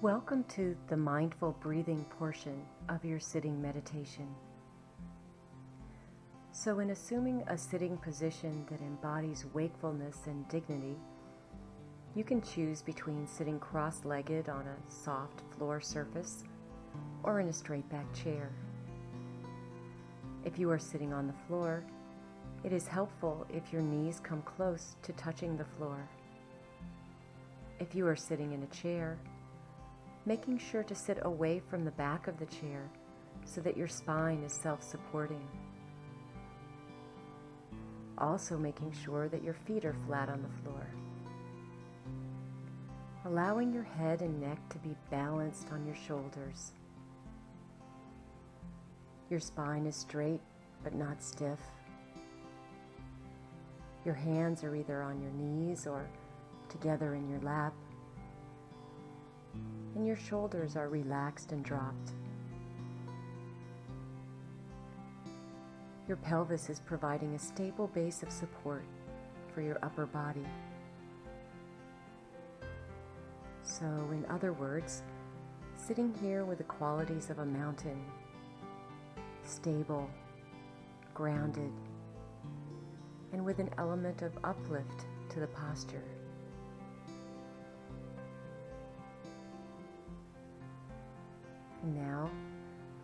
Welcome to the mindful breathing portion of your sitting meditation. So in assuming a sitting position that embodies wakefulness and dignity, you can choose between sitting cross-legged on a soft floor surface or in a straight-back chair. If you are sitting on the floor, it is helpful if your knees come close to touching the floor. If you are sitting in a chair, making sure to sit away from the back of the chair so that your spine is self-supporting. Also making sure that your feet are flat on the floor. Allowing your head and neck to be balanced on your shoulders. Your spine is straight but not stiff. Your hands are either on your knees or together in your lap, and your shoulders are relaxed and dropped. Your pelvis is providing a stable base of support for your upper body. So, in other words, sitting here with the qualities of a mountain, stable, grounded, and with an element of uplift to the posture. And now,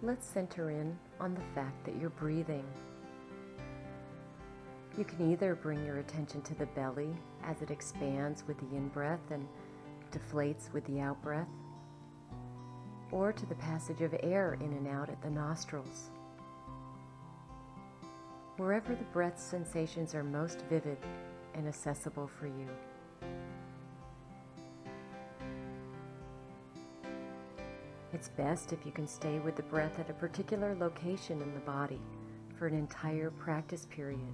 let's center in on the fact that you're breathing. You can either bring your attention to the belly as it expands with the in-breath and deflates with the out-breath, or to the passage of air in and out at the nostrils. Wherever the breath sensations are most vivid and accessible for you. It's best if you can stay with the breath at a particular location in the body for an entire practice period.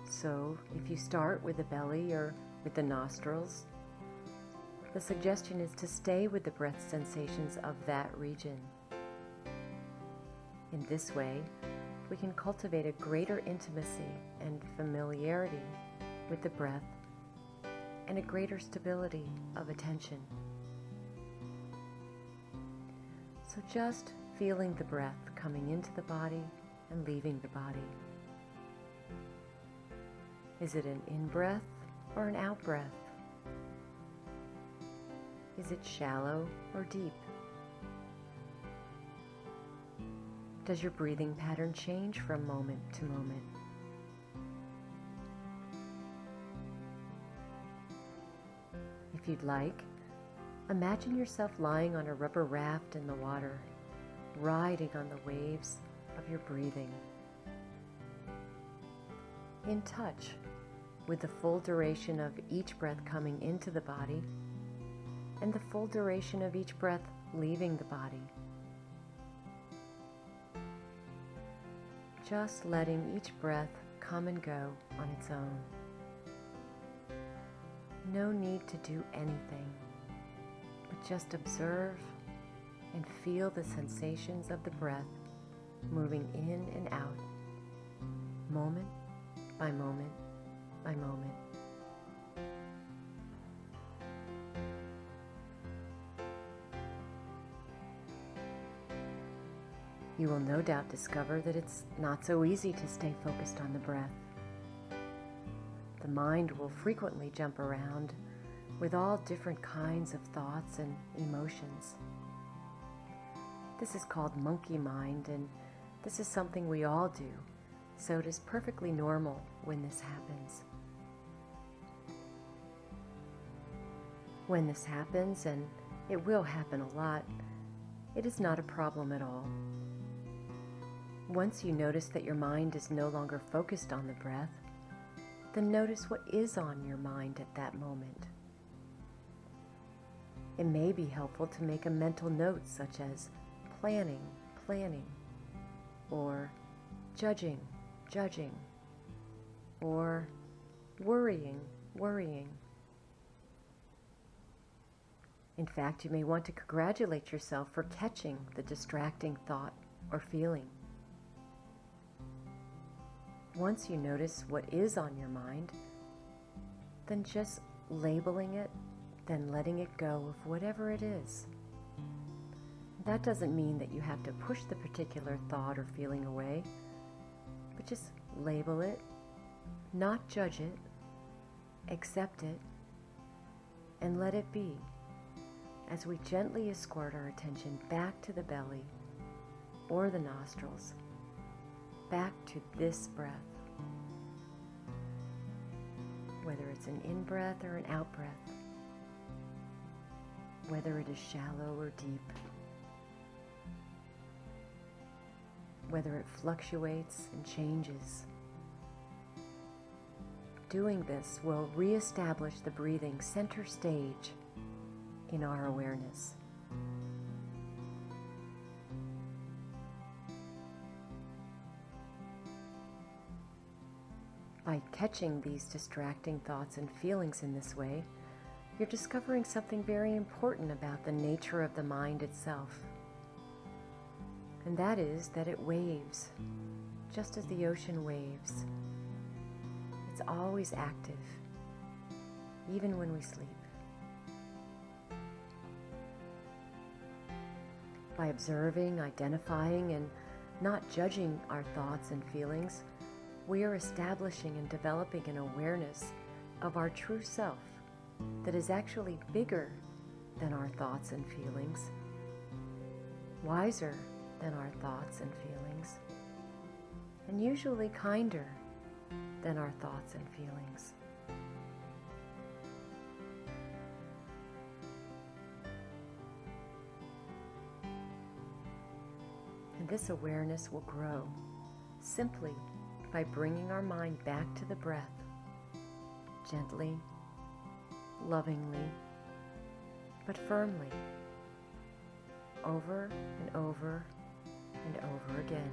So, if you start with the belly or with the nostrils, the suggestion is to stay with the breath sensations of that region. In this way, we can cultivate a greater intimacy and familiarity with the breath and a greater stability of attention. So just feeling the breath coming into the body and leaving the body. Is it an in-breath or an out-breath? Is it shallow or deep? Does your breathing pattern change from moment to moment? If you'd like, imagine yourself lying on a rubber raft in the water, riding on the waves of your breathing. In touch with the full duration of each breath coming into the body and the full duration of each breath leaving the body. Just letting each breath come and go on its own. No need to do anything, but just observe and feel the sensations of the breath moving in and out, moment by moment by moment. You will no doubt discover that it's not so easy to stay focused on the breath. The mind will frequently jump around with all different kinds of thoughts and emotions. This is called monkey mind, and this is something we all do, so it is perfectly normal when this happens. When this happens, and it will happen a lot, it is not a problem at all. Once you notice that your mind is no longer focused on the breath, then notice what is on your mind at that moment. It may be helpful to make a mental note such as planning, or judging, or worrying. In fact, you may want to congratulate yourself for catching the distracting thought or feeling. Once you notice what is on your mind, then just labeling it then letting it go of whatever it is. That doesn't mean that you have to push the particular thought or feeling away, but just label it, not judge it, accept it, and let it be, as we gently escort our attention back to the belly or the nostrils, back to this breath. Whether it's an in-breath or an out-breath, whether it is shallow or deep, whether it fluctuates and changes. Doing this will reestablish the breathing center stage in our awareness. By catching these distracting thoughts and feelings in this way, you're discovering something very important about the nature of the mind itself. And that is that it waves, just as the ocean waves. It's always active, even when we sleep. By observing, identifying, and not judging our thoughts and feelings, we are establishing and developing an awareness of our true self that is actually bigger than our thoughts and feelings, wiser than our thoughts and feelings, and usually kinder than our thoughts and feelings. And this awareness will grow simply by bringing our mind back to the breath, gently, lovingly, but firmly, over and over and over again.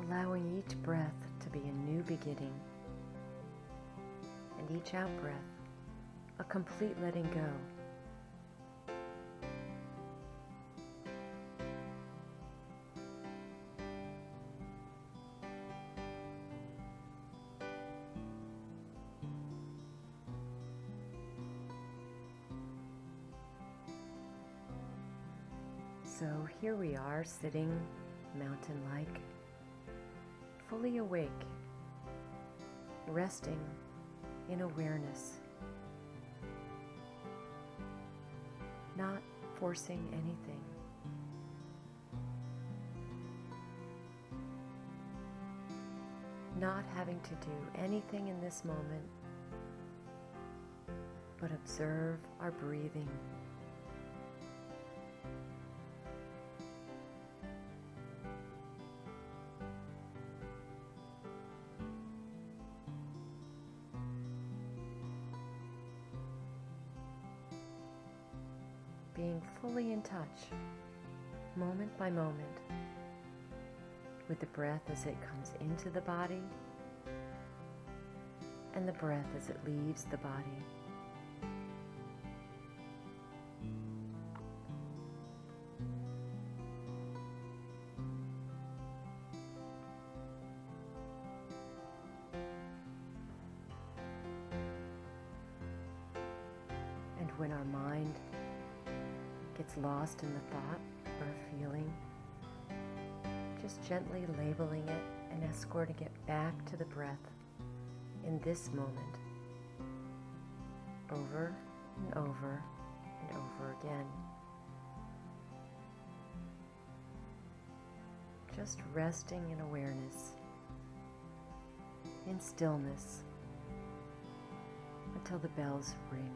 Allowing each breath to be a new beginning, and each out-breath a complete letting go. So here we are, sitting mountain-like, fully awake, resting in awareness, not forcing anything. Not having to do anything in this moment, but observe our breathing. Being fully in touch, moment by moment, with the breath as it comes into the body and the breath as it leaves the body. And when our mind gets lost in the thought or feeling, just gently labeling it and escorting it back to the breath in this moment, over and over and over again. Just resting in awareness, in stillness, until the bells ring.